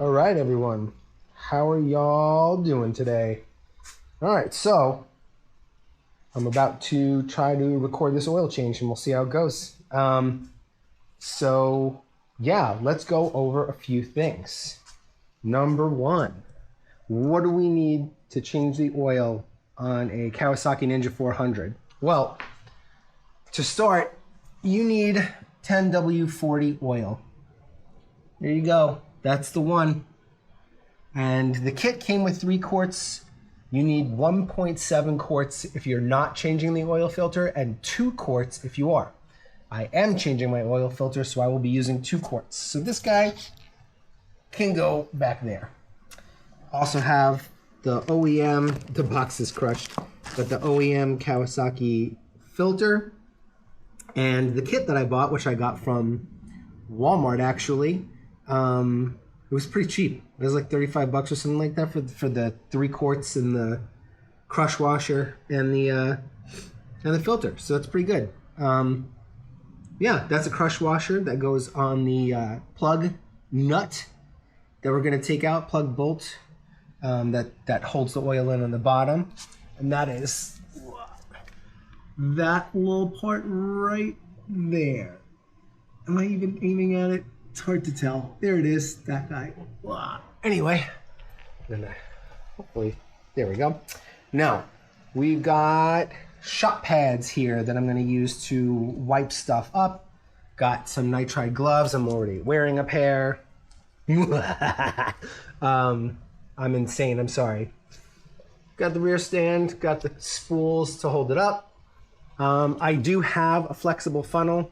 All right, everyone. How are y'all doing today? All right, so I'm about to try to record this oil change and we'll see how it goes. Yeah, let's go over a few things. Number one, what do we need to change the oil on a Kawasaki Ninja 400? Well, to start, you need 10W40 oil. There you go. That's the one. And the kit came with 3 quarts. You need 1.7 quarts if you're not changing the oil filter and 2 quarts if you are. I am changing my oil filter, so I will be using 2 quarts. So this guy can go back there. Also have the OEM, the box is crushed, but the OEM Kawasaki filter and the kit that I bought, which I got from Walmart actually. It was pretty cheap. It was like 35 bucks or something like that for the 3 quarts and the crush washer and the filter. So that's pretty good. Yeah, that's a crush washer that goes on the plug nut that we're gonna take out, plug bolt that holds the oil in on the bottom, and that is that little part right there. Am I even aiming at it? It's hard to tell. There it is, that guy. Anyway, then hopefully, there we go. Now, we've got shop pads here that I'm going to use to wipe stuff up. Got some nitride gloves. I'm already wearing a pair. I'm insane. I'm sorry. Got the rear stand. Got the spools to hold it up. I do have a flexible funnel.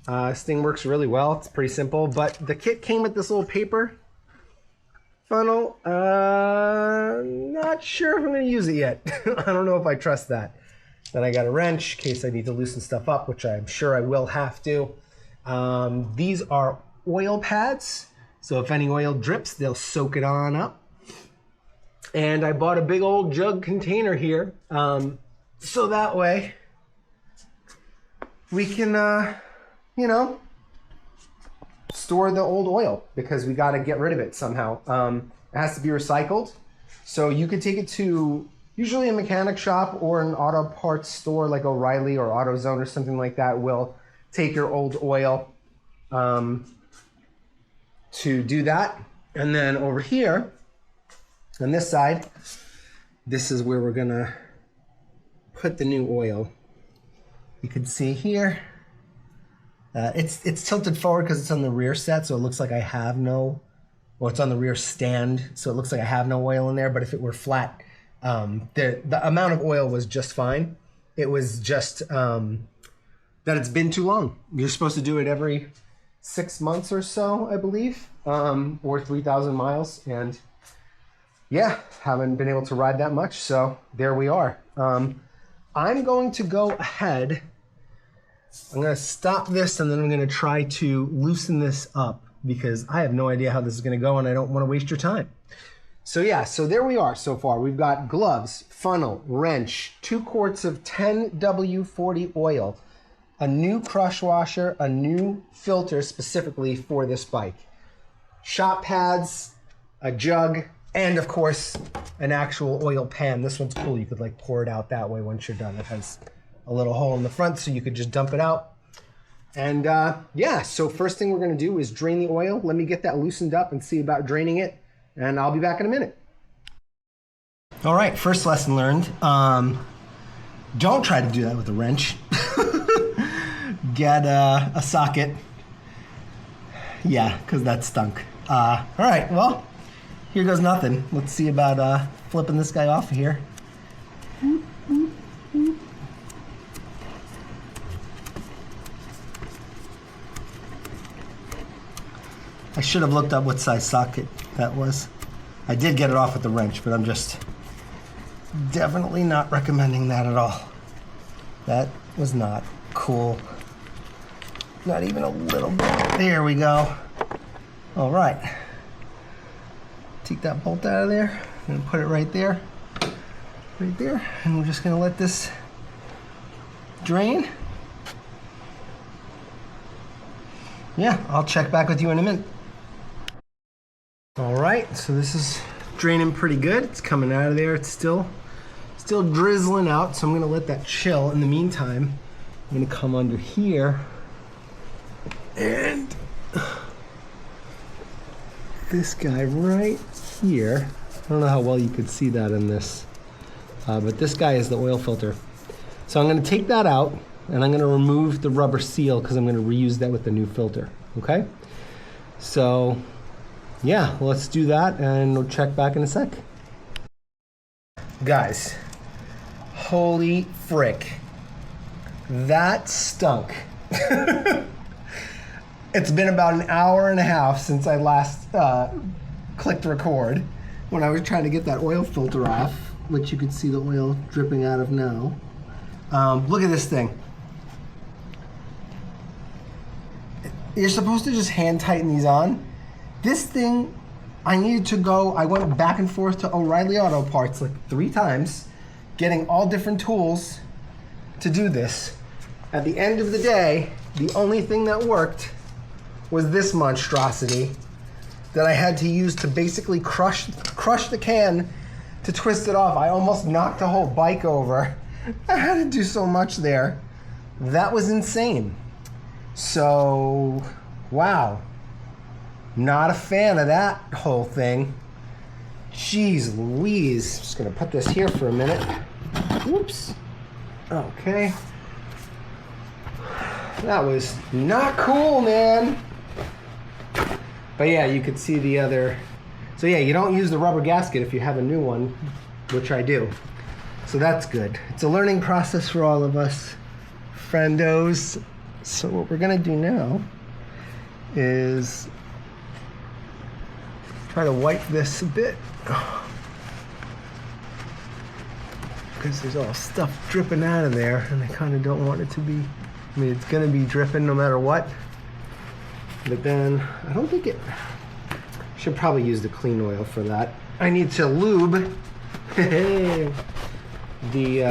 This thing works really well. It's pretty simple, but the kit came with this little paper funnel. Not sure if I'm going to use it yet. I don't know if I trust that. Then I got a wrench in case I need to loosen stuff up, which I'm sure I will have to. These are oil pads, so if any oil drips, they'll soak it on up. And I bought a big old jug container here, so that way we can store the old oil, because we got to get rid of it somehow. It has to be recycled. So you could take it to usually a mechanic shop or an auto parts store like O'Reilly or AutoZone or something like that will take your old oil to do that. And then over here on this side, this is where we're gonna put the new oil. You can see here, it's tilted forward because it's on the rear set, so it looks like I have no, well, it's on the rear stand, so it looks like I have no oil in there, but if it were flat, the amount of oil was just fine. It was just that it's been too long. You're supposed to do it every 6 months or so, I believe, or 3,000 miles, and yeah, haven't been able to ride that much, so there we are. I'm going to go ahead. I'm going to stop this and then I'm going to try to loosen this up because I have no idea how this is going to go and I don't want to waste your time. So yeah, so there we are so far. We've got gloves, funnel, wrench, 2 quarts of 10W40 oil, a new crush washer, a new filter specifically for this bike, shop pads, a jug, and of course, an actual oil pan. This one's cool. You could like pour it out that way once you're done. It has a little hole in the front so you could just dump it out. And yeah, so first thing we're gonna do is drain the oil. Let me get that loosened up and see about draining it. And I'll be back in a minute. All right, first lesson learned. Don't try to do that with a wrench. Get a socket. Yeah, because that stunk. All right, well, here goes nothing. Let's see about flipping this guy off of here. I should have looked up what size socket that was. I did get it off with the wrench, but I'm just definitely not recommending that at all. That was not cool. Not even a little bit. There we go. All right. Take that bolt out of there. I'm gonna put it right there. Right there. And we're just gonna let this drain. Yeah, I'll check back with you in a minute. All right, so this is draining pretty good. It's coming out of there. It's still drizzling out, so I'm gonna let that chill. In the meantime, I'm gonna come under here and this guy right here. I don't know how well you could see that in this, but this guy is the oil filter. So I'm gonna take that out and I'm gonna remove the rubber seal because I'm gonna reuse that with the new filter, okay? So yeah, let's do that and we'll check back in a sec. Guys, holy frick, that stunk. It's been about an hour and a half since I last clicked record when I was trying to get that oil filter off, which you can see the oil dripping out of now. Look at this thing. You're supposed to just hand tighten these on. This thing, I needed to go, I went back and forth to O'Reilly Auto Parts like 3 times, getting all different tools to do this. At the end of the day, the only thing that worked was this monstrosity that I had to use to basically crush the can to twist it off. I almost knocked the whole bike over. I had to do so much there. That was insane. So, wow. Not a fan of that whole thing. Jeez Louise. Just gonna put this here for a minute. Whoops. Okay. That was not cool, man. But yeah, you could see the other. So yeah, you don't use the rubber gasket if you have a new one, which I do. So that's good. It's a learning process for all of us, friendos. So what we're gonna do now is try to wipe this a bit because there's all stuff dripping out of there and I kind of don't want it to be. I mean, it's gonna be dripping no matter what, but then I don't think it should probably use the clean oil for that. I need to lube these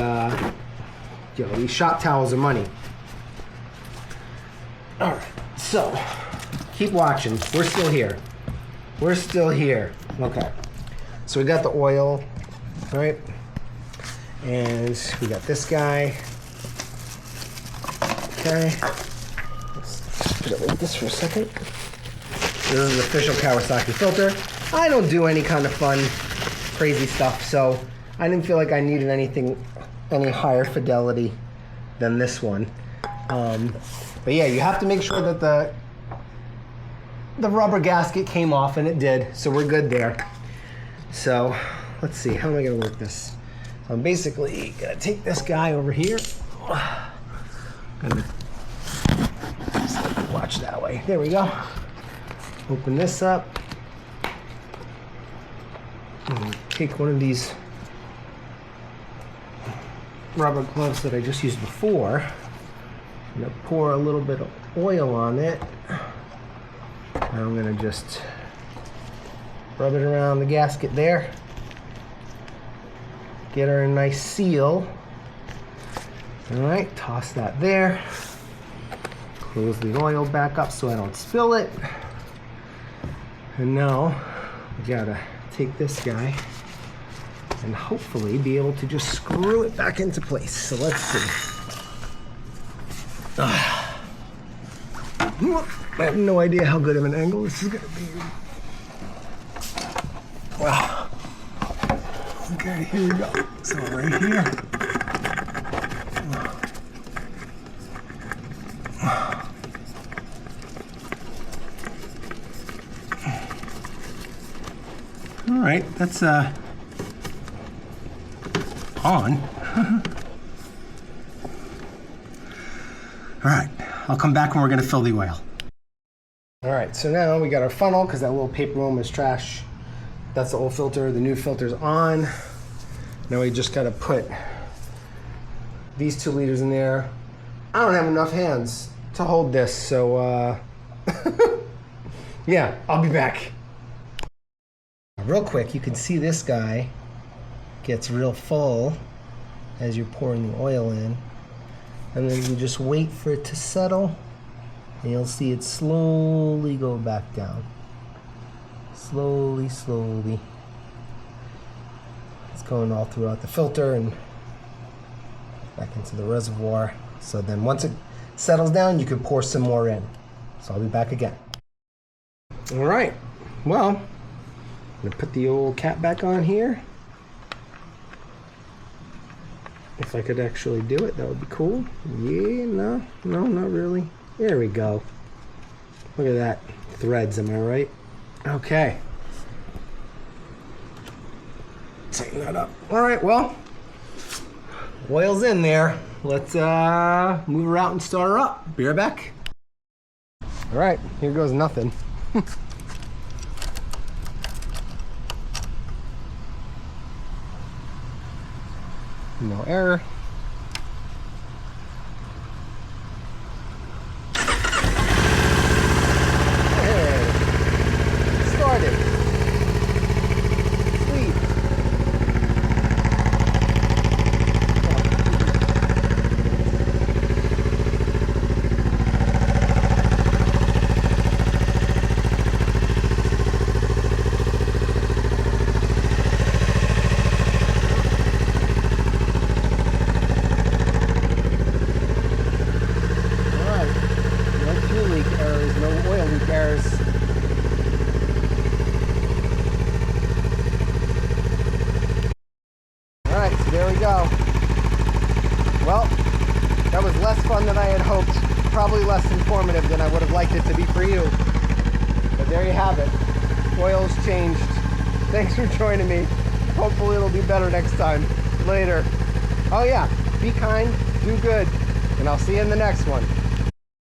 shop towels are money. All right, so keep watching. We're still here. We're still here. Okay, so we got the oil, all right, and we got this guy. Okay, let's put it like this for a second. This is an official Kawasaki filter. I don't do any kind of fun, crazy stuff, so I didn't feel like I needed anything, any higher fidelity than this one. But yeah, you have to make sure that the rubber gasket came off, and it did, so we're good there. So let's see, how am I gonna work this? I'm basically gonna take this guy over here. Gonna just watch that way. There we go. Open this up. Take one of these rubber gloves that I just used before. I'm gonna pour a little bit of oil on it. And I'm gonna just rub it around the gasket there. Get her a nice seal. All right, toss that there. Close the oil back up so I don't spill it. And now we gotta take this guy and hopefully be able to just screw it back into place. So let's see. I have no idea how good of an angle this is gonna be. Wow. Okay, here we go. So right here. All right, that's on. All right, I'll come back when we're gonna fill the oil. All right, so now we got our funnel because that little paper room is trash. That's the old filter, the new filter's on. Now we just gotta put these 2 liters in there. I don't have enough hands to hold this, so yeah, I'll be back. Real quick, you can see this guy gets real full as you're pouring the oil in. And then you just wait for it to settle and you'll see it slowly go back down. Slowly, slowly. It's going all throughout the filter and back into the reservoir. So then once it settles down, you can pour some more in. So I'll be back again. All right, well, I'm gonna put the old cap back on here. If I could actually do it, that would be cool. Yeah, no, not really. There we go. Look at that. Threads, am I right? Okay. Tighten that up. All right, well, oil's in there. Let's move her out and start her up. Be right back. All right, here goes nothing. No error. Hey, started. Sweet. There we go. Well, that was less fun than I had hoped. Probably less informative than I would have liked it to be for you. But there you have it. Oil's changed. Thanks for joining me. Hopefully it'll be better next time. Later. Oh yeah, be kind, do good, and I'll see you in the next one.